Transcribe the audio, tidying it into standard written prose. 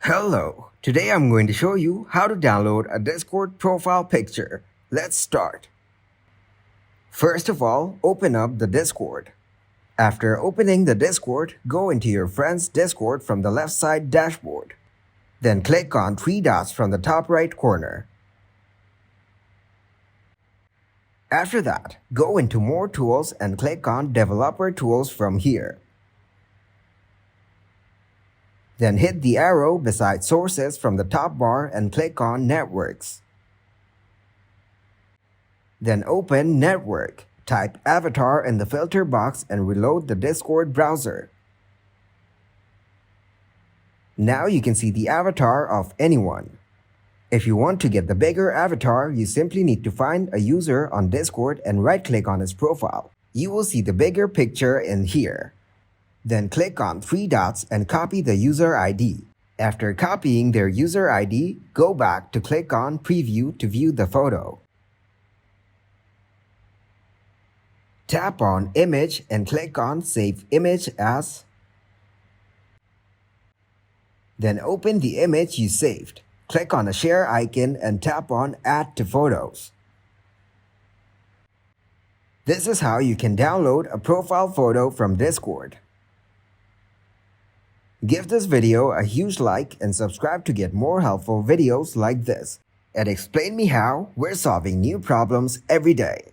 Hello, today I'm going to show you how to download a Discord profile picture. Let's start. First of all, open up the Discord. After opening the Discord, go into your friend's Discord from the left side dashboard. Then click on three dots from the top right corner. After that, go into More Tools and click on Developer Tools from here. Then hit the arrow beside Sources from the top bar and click on Networks. Then open Network, type Avatar in the filter box and reload the Discord browser. Now you can see the avatar of anyone. If you want to get the bigger avatar, you simply need to find a user on Discord and right-click on his profile. You will see the bigger picture in here. Then click on three dots and copy the user ID. After copying their user ID, go back to click on Preview to view the photo. Tap on Image and click on Save Image As. Then open the image you saved. Click on the share icon and tap on Add to Photos. This is how you can download a profile photo from Discord. Give this video a huge like and subscribe to get more helpful videos like this. At Explain Me How, we're solving new problems every day.